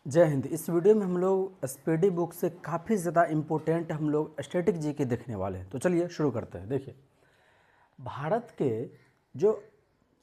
जय हिंद। इस वीडियो में हम लोग स्पीडी बुक से काफ़ी ज़्यादा इम्पोर्टेंट हम लोग स्टैटिक जी के देखने वाले हैं। तो चलिए शुरू करते हैं। देखिए, भारत के जो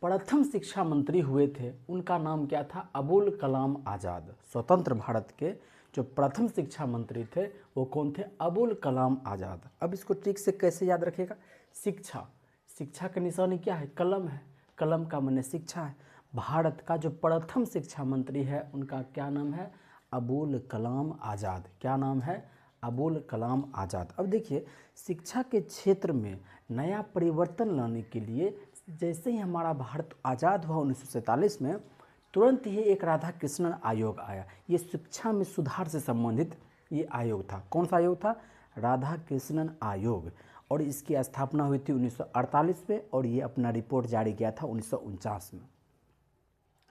प्रथम शिक्षा मंत्री हुए थे उनका नाम क्या था? अबुल कलाम आज़ाद। स्वतंत्र भारत के जो प्रथम शिक्षा मंत्री थे वो कौन थे? अबुल कलाम आज़ाद। अब इसको ट्रिक से कैसे याद रखिएगा? शिक्षा, शिक्षा का निशानी क्या है? कलम है। कलम का माने शिक्षा है। भारत का जो प्रथम शिक्षा मंत्री है उनका क्या नाम है? अबुल कलाम आज़ाद। क्या नाम है? अबुल कलाम आज़ाद। अब देखिए, शिक्षा के क्षेत्र में नया परिवर्तन लाने के लिए जैसे ही हमारा भारत आज़ाद हुआ 1947 में, तुरंत ही एक राधा कृष्णन आयोग आया। ये शिक्षा में सुधार से संबंधित ये आयोग था। कौन सा आयोग था? राधा कृष्णन आयोग। और इसकी स्थापना हुई थी 1948 में और ये अपना रिपोर्ट जारी किया था 1949 में।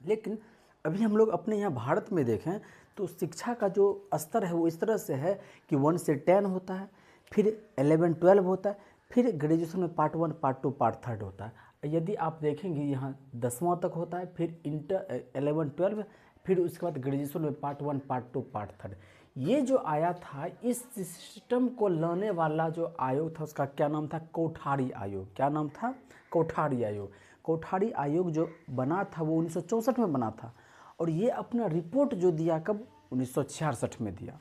लेकिन अभी हम लोग अपने यहाँ भारत में देखें तो शिक्षा का जो स्तर है वो इस तरह से है कि 1 से 10 होता है, फिर 11 12 होता है, फिर ग्रेजुएशन में पार्ट 1 पार्ट 2 पार्ट 3 होता है। यदि आप देखेंगे यहाँ 10वां तक होता है, फिर इंटर 11 12, फिर उसके बाद ग्रेजुएशन में पार्ट 1 पार्ट 2 पार्ट 3। ये जो आया था, इस सिस्टम को लाने वाला जो आयोग था उसका क्या नाम था? कोठारी आयोग। क्या नाम था? कोठारी आयोग। कोठारी आयोग जो बना था वो 1964 में बना था और ये अपना रिपोर्ट जो दिया कब? 1966 में दिया।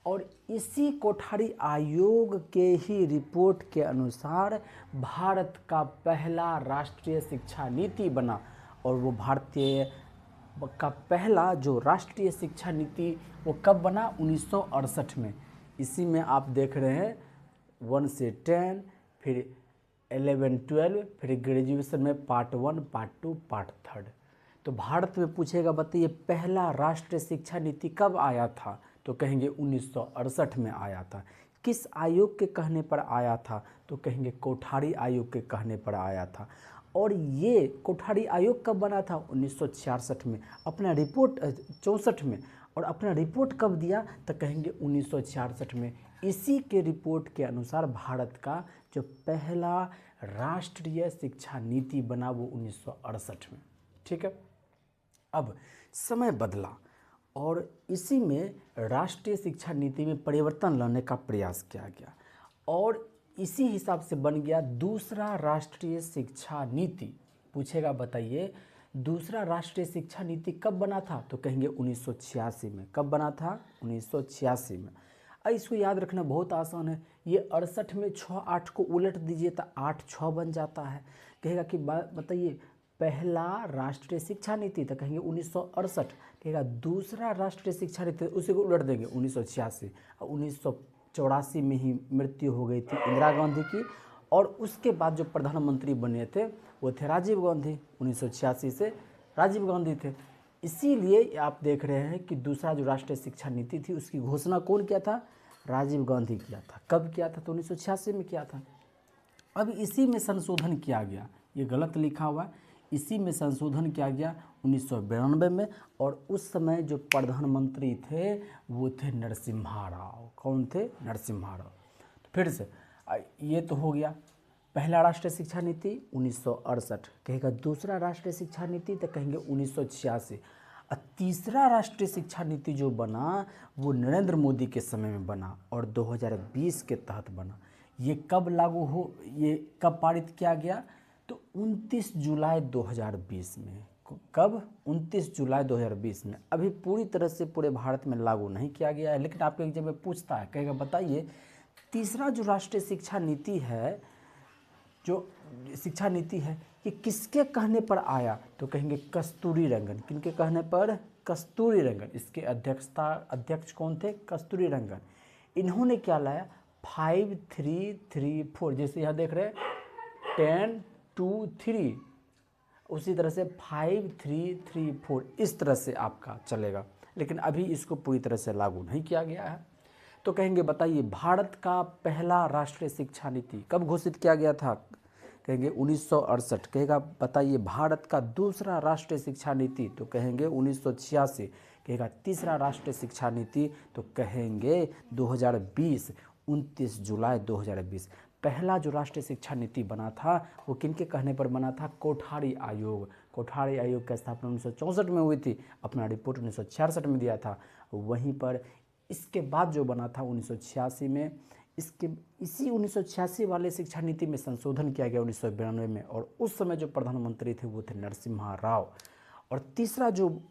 और इसी कोठारी आयोग के ही रिपोर्ट के अनुसार भारत का पहला राष्ट्रीय शिक्षा नीति बना। और वो भारतीय का पहला जो राष्ट्रीय शिक्षा नीति वो कब बना? 1968 में। इसी में आप देख रहे हैं 1 से 10, फिर 11 12, फिर ग्रेजुएशन में पार्ट 1 पार्ट 2 पार्ट 3। तो भारत में पूछेगा, बताइए पहला राष्ट्रीय शिक्षा नीति कब आया था? तो कहेंगे 1968 में आया था। किस आयोग के कहने पर आया था? तो कहेंगे कोठारी आयोग के कहने पर आया था। और ये कोठारी आयोग कब बना था? 1966 में। अपना रिपोर्ट 64 में। और अपना रिपोर्ट कब दिया? तो कहेंगे 1966 में। इसी के रिपोर्ट के अनुसार भारत का जो पहला राष्ट्रीय शिक्षा नीति बना वो 1968 में। ठीक है। अब समय बदला और इसी में राष्ट्रीय शिक्षा नीति में परिवर्तन लाने का प्रयास किया गया और इसी हिसाब से बन गया दूसरा राष्ट्रीय शिक्षा नीति। पूछेगा, बताइए दूसरा राष्ट्रीय शिक्षा नीति कब बना था? तो कहेंगे 1986 में। कब बना था? 1986 में। इसको याद रखना बहुत आसान है। ये 68 में 6 8 को उलट दीजिए तो 8 6 बन जाता है। कहेगा कि बताइए पहला राष्ट्रीय शिक्षा नीति, तो कहेंगे 1968। कहेगा दूसरा राष्ट्रीय शिक्षा नीति, उसी को उलट देंगे 1986। और 1984 में ही मृत्यु हो गई थी इंदिरा गांधी की। और उसके बाद जो प्रधानमंत्री बने थे वो थे राजीव गांधी। 1986 से राजीव गांधी थे। इसीलिए आप देख रहे हैं कि दूसरा जो राष्ट्रीय शिक्षा नीति थी उसकी घोषणा कौन किया था? राजीव गांधी किया था। कब किया था? तो 1986 में किया था। अब इसी में संशोधन किया गया। ये गलत लिखा हुआ है। इसी में संशोधन किया गया 1992 में। और उस समय जो प्रधानमंत्री थे वो थे नरसिम्हा राव। कौन थे? नरसिम्हा राव। तो फिर से ये तो हो गया पहला राष्ट्रीय शिक्षा नीति 1968। कहेगा दूसरा राष्ट्रीय शिक्षा नीति, तो कहेंगे 1986। और तीसरा राष्ट्रीय शिक्षा नीति जो बना वो नरेंद्र मोदी के समय में बना और 2020 के तहत बना। ये कब लागू हो, ये कब पारित किया गया? तो 29 जुलाई 2020 में। कब? 29 जुलाई 2020 में। अभी पूरी तरह से पूरे भारत में लागू नहीं किया गया है, लेकिन आपके एग्जाम में पूछता है, कहेगा बताइए तीसरा जो राष्ट्रीय शिक्षा नीति है, जो शिक्षा नीति है, ये किसके कहने पर आया? तो कहेंगे कस्तूरी रंगन। किनके कहने पर? कस्तूरी रंगन। इसके अध्यक्ष कौन थे? कस्तूरी रंगन। इन्होंने क्या लाया? 5 3 3 4। जैसे यहाँ देख रहे हैं 10 2 3, उसी तरह से 5 3 3 4 इस तरह से आपका चलेगा। लेकिन अभी इसको पूरी तरह से लागू नहीं किया गया है। तो कहेंगे बताइए भारत का पहला राष्ट्रीय शिक्षा नीति कब घोषित किया गया था? कहेंगे 1968। कहेगा बताइए भारत का दूसरा राष्ट्रीय शिक्षा नीति, तो कहेंगे 1986। कहेगा तीसरा राष्ट्रीय शिक्षा नीति, तो कहेंगे 2020, 29 जुलाई 2020। पहला जो राष्ट्रीय शिक्षा नीति बना था वो किनके कहने पर बना था? कोठारी आयोग। कोठारी आयोग की स्थापना 1964 में हुई थी, अपना रिपोर्ट 1966 में दिया था। वहीं पर इसके बाद जो बना था 1986 में, इसी 1986 वाले शिक्षा नीति में संशोधन किया गया 1992 में, और उस समय जो प्रधानमंत्री थे वो थे नरसिम्हा राव। और तीसरा जो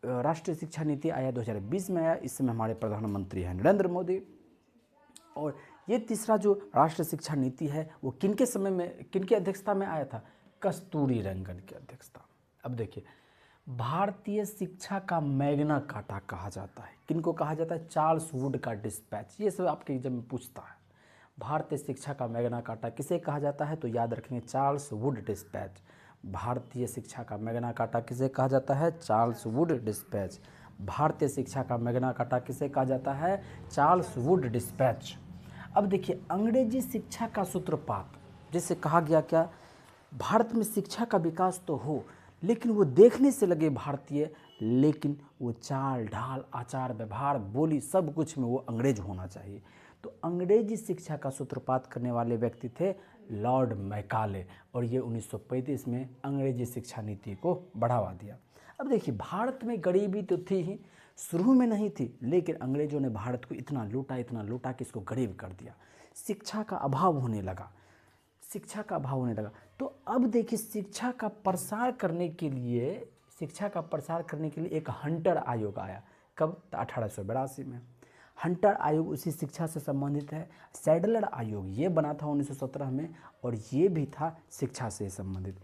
राष्ट्रीय शिक्षा नीति आया 2020 में आया, इस समय हमारे प्रधानमंत्री हैं नरेंद्र मोदी। और ये तीसरा जो राष्ट्रीय शिक्षा नीति है वो किनके समय में, किनकी अध्यक्षता में आया था? कस्तूरी रंगन की अध्यक्षता में। अब देखिए, भारतीय शिक्षा का मैग्ना कार्टा कहा जाता है, किनको कहा जाता है? चार्ल्स वुड का डिस्पैच। ये सब आपके एग्जाम में पूछता है, भारतीय शिक्षा का मैग्ना कार्टा किसे कहा जाता है? तो याद रखेंगे चार्ल्स वुड डिस्पैच। भारतीय शिक्षा का मैग्ना कार्टा किसे कहा जाता है? Charles Wood dispatch. भारतीय शिक्षा का मैग्ना कार्टा किसे कहा जाता है? Charles Wood dispatch. अब देखिए, अंग्रेजी शिक्षा का सूत्रपात, जिसे कहा गया क्या, भारत में शिक्षा का विकास तो हो, लेकिन वो देखने से लगे भारतीय, लेकिन वो चाल ढाल आचार व्यवहार बोली सब कुछ में वो अंग्रेज होना चाहिए। तो अंग्रेजी शिक्षा का सूत्रपात करने वाले व्यक्ति थे लॉर्ड मैकाले, और ये 1935 में अंग्रेजी शिक्षा नीति को बढ़ावा दिया। अब देखिए, भारत में गरीबी तो थी ही, शुरू में नहीं थी, लेकिन अंग्रेजों ने भारत को इतना लूटा कि इसको गरीब कर दिया। शिक्षा का अभाव होने लगा, तो अब देखिए, शिक्षा का प्रसार करने के लिए एक हंटर आयोग आया। कब? 1882 में। हंटर आयोग उसी शिक्षा से संबंधित है। सैडलर आयोग ये बना था 1917 में, और ये भी था शिक्षा से संबंधित।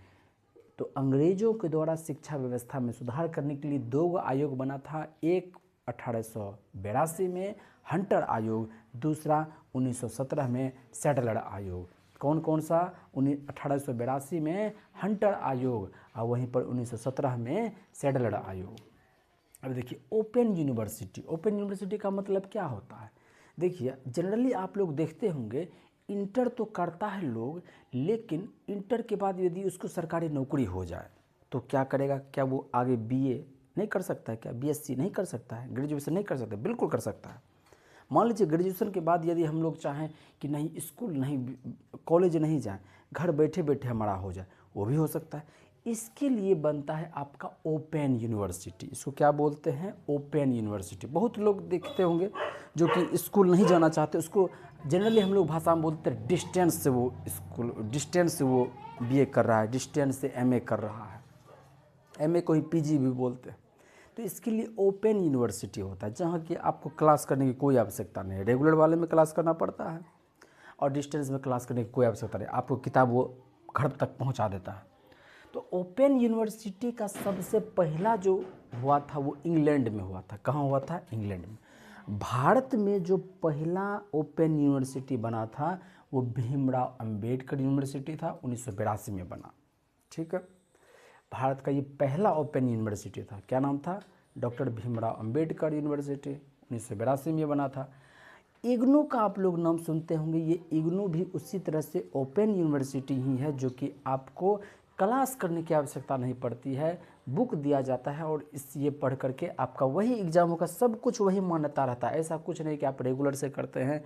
तो अंग्रेजों के द्वारा शिक्षा व्यवस्था में सुधार करने के लिए दो आयोग बना था, एक 1882 में हंटर आयोग, दूसरा 1917 में सैडलर आयोग। कौन कौन सा? 1882 में हंटर आयोग, और वहीं पर 1917 में सैडलर आयोग। अब देखिए, ओपन यूनिवर्सिटी का मतलब क्या होता है? देखिए, जनरली आप लोग देखते होंगे, इंटर तो करता है लोग, लेकिन इंटर के बाद यदि उसको सरकारी नौकरी हो जाए तो क्या करेगा? क्या वो आगे बीए नहीं कर सकता है? क्या बीएससी नहीं कर सकता है? ग्रेजुएशन नहीं कर सकता? बिल्कुल कर सकता है। मान लीजिए ग्रेजुएशन के बाद यदि हम लोग चाहें कि नहीं, स्कूल नहीं, कॉलेज नहीं जाएं, घर बैठे बैठे हमारा हो जाए, वो भी हो सकता है। इसके लिए बनता है आपका ओपन यूनिवर्सिटी। इसको क्या बोलते हैं? Open university. बहुत लोग देखते होंगे जो कि स्कूल नहीं जाना चाहते, उसको जनरली हम लोग भाषा में बोलते हैं डिस्टेंस से वो बीए कर रहा है, डिस्टेंस से एमए कर रहा है, एमए को ही पीजी भी बोलते हैं। तो इसके लिए ओपन यूनिवर्सिटी होता है, जहाँ कि आपको क्लास करने की कोई आवश्यकता नहीं है। रेगुलर वाले में क्लास करना पड़ता है, और डिस्टेंस में क्लास करने की कोई आवश्यकता नहीं, आपको किताब वो घर तक पहुँचा देता है। तो ओपन यूनिवर्सिटी का सबसे पहला जो हुआ था वो इंग्लैंड में हुआ था। कहाँ हुआ था? इंग्लैंड में। भारत में जो पहला ओपन यूनिवर्सिटी बना था वो भीमराव अंबेडकर यूनिवर्सिटी था, 1982 में बना। ठीक है, भारत का ये पहला ओपन यूनिवर्सिटी था। क्या नाम था? डॉक्टर भीमराव अंबेडकर यूनिवर्सिटी, 1982 में बना था। इग्नू का आप लोग नाम सुनते होंगे, ये इग्नू भी उसी तरह से ओपन यूनिवर्सिटी ही है, जो कि आपको क्लास करने की आवश्यकता नहीं पड़ती है, बुक दिया जाता है, और ये पढ़ करके आपका वही एग्जाम होगा, सब कुछ वही मान्यता रहता है। ऐसा कुछ नहीं कि आप रेगुलर से करते हैं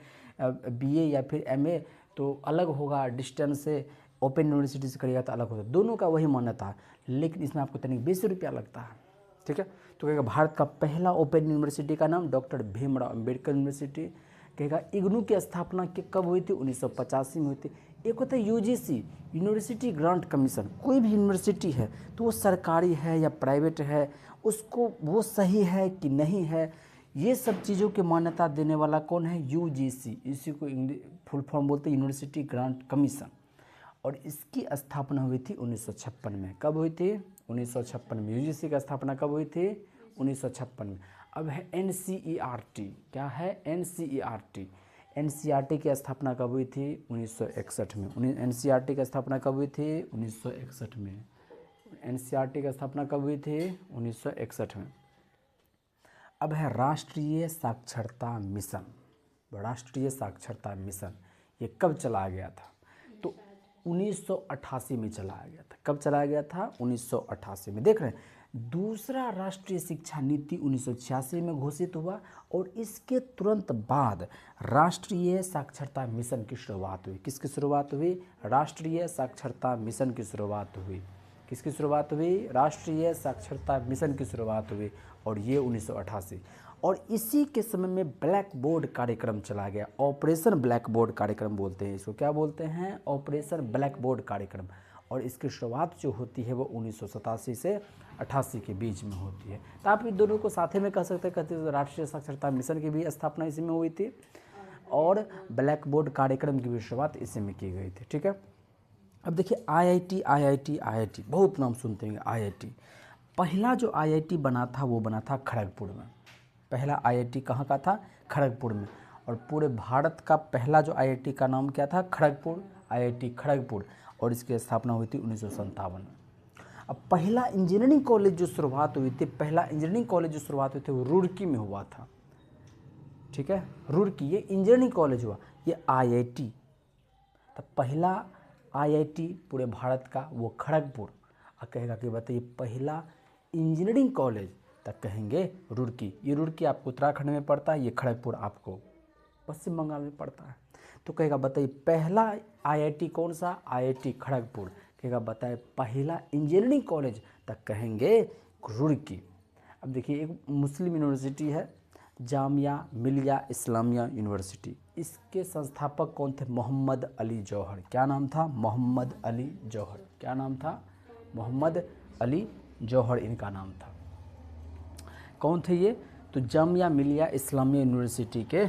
बीए या फिर एमए तो अलग होगा, डिस्टेंस से ओपन यूनिवर्सिटी से करिएगा तो अलग होता है, दोनों का वही मान्यता है, लेकिन इसमें आपको तनिक 20 रुपया लगता है। ठीक है, तो कहेगा भारत का पहला ओपन यूनिवर्सिटी का नाम डॉक्टर भीमराव अंबेडकर यूनिवर्सिटी। कहेगा इग्नू की स्थापना कब हुई थी? 1985 में हुई थी। एक होता है यूजीसी, यूनिवर्सिटी ग्रांट कमीशन। कोई भी यूनिवर्सिटी है तो वो सरकारी है या प्राइवेट है, उसको वो सही है कि नहीं है, ये सब चीज़ों की मान्यता देने वाला कौन है? यूजीसी। इसी को फुल फॉर्म बोलते हैं यूनिवर्सिटी ग्रांट कमीशन। और इसकी स्थापना हुई थी 1956 में। कब हुई थी? 1956 में। यूजीसी की स्थापना कब हुई थी? 1956 में। अब है एनसीईआरटी। क्या है? एनसीईआरटी। एनसीईआरटी की स्थापना कब हुई थी? 1961 में। एनसीईआरटी की स्थापना कब हुई थी? 1961 में। एनसीईआरटी की स्थापना कब हुई थी? 1961 में। अब है राष्ट्रीय साक्षरता मिशन। राष्ट्रीय साक्षरता मिशन ये कब चलाया गया था? तो 1988 में चलाया गया था। कब चलाया गया था? 1988 में। देख रहे हैं, दूसरा राष्ट्रीय शिक्षा नीति 1986 में घोषित हुआ, और इसके तुरंत बाद राष्ट्रीय साक्षरता मिशन की शुरुआत हुई। किसकी शुरुआत हुई? राष्ट्रीय साक्षरता मिशन की शुरुआत हुई। किसकी शुरुआत हुई? राष्ट्रीय साक्षरता मिशन की शुरुआत हुई और ये 1988। और इसी के समय में ब्लैक बोर्ड कार्यक्रम चला गया। ऑपरेशन ब्लैक बोर्ड कार्यक्रम बोलते हैं इसको। क्या बोलते हैं? ऑपरेशन ब्लैक बोर्ड कार्यक्रम। और इसकी शुरुआत जो होती है वो 1987 से 88 के बीच में होती है। तो आप इन दोनों को साथ में कह सकते हैं, कहते हैं राष्ट्रीय साक्षरता मिशन की भी स्थापना इसी में हुई थी और ब्लैक बोर्ड कार्यक्रम की भी शुरुआत इसी में की गई थी। ठीक है, अब देखिए आईआईटी बहुत नाम सुनते हैं आईआईटी। पहला जो आईआईटी बना था वो बना था खड़गपुर में। पहला आईआईटी कहाँ का था? खड़गपुर में। और पूरे भारत का पहला जो आईआईटी का नाम क्या था? खड़गपुर, आईआईटी खड़गपुर। और इसकी स्थापना हुई थी 1957 में। अब पहला इंजीनियरिंग कॉलेज जो शुरुआत हुई थी, पहला इंजीनियरिंग कॉलेज जो शुरुआत हुई थी वो रुड़की में हुआ था। ठीक है, रुड़की, ये इंजीनियरिंग कॉलेज हुआ। ये आईआईटी, तो पहला आईआईटी पूरे भारत का वो खड़गपुर। और कहेगा कि बताइए पहला इंजीनियरिंग कॉलेज, तब कहेंगे रुड़की। ये रुड़की आपको उत्तराखंड में पड़ता है, ये खड़गपुर आपको पश्चिम बंगाल में पड़ता है। तो कहेगा बताइए पहला आईआईटी कौन सा? आईआईटी खड़गपुर। कहेगा बताए पहला इंजीनियरिंग कॉलेज, तब कहेंगे रुड़की। अब देखिए एक मुस्लिम यूनिवर्सिटी है, जामिया मिलिया इस्लामिया यूनिवर्सिटी। इसके संस्थापक कौन थे? मोहम्मद अली जौहर। क्या नाम था? मोहम्मद अली जौहर। क्या नाम था? मोहम्मद अली जौहर इनका नाम था। कौन थे ये? तो जामिया मिलिया इस्लामिया यूनिवर्सिटी के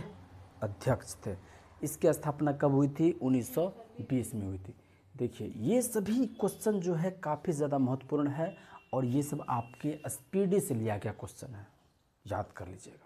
अध्यक्ष थे। इसकी स्थापना कब हुई थी? 1920 में हुई थी। देखिए ये सभी क्वेश्चन जो है काफ़ी ज़्यादा महत्वपूर्ण है और ये सब आपके स्पीडी से लिया गया क्वेश्चन है, याद कर लीजिएगा।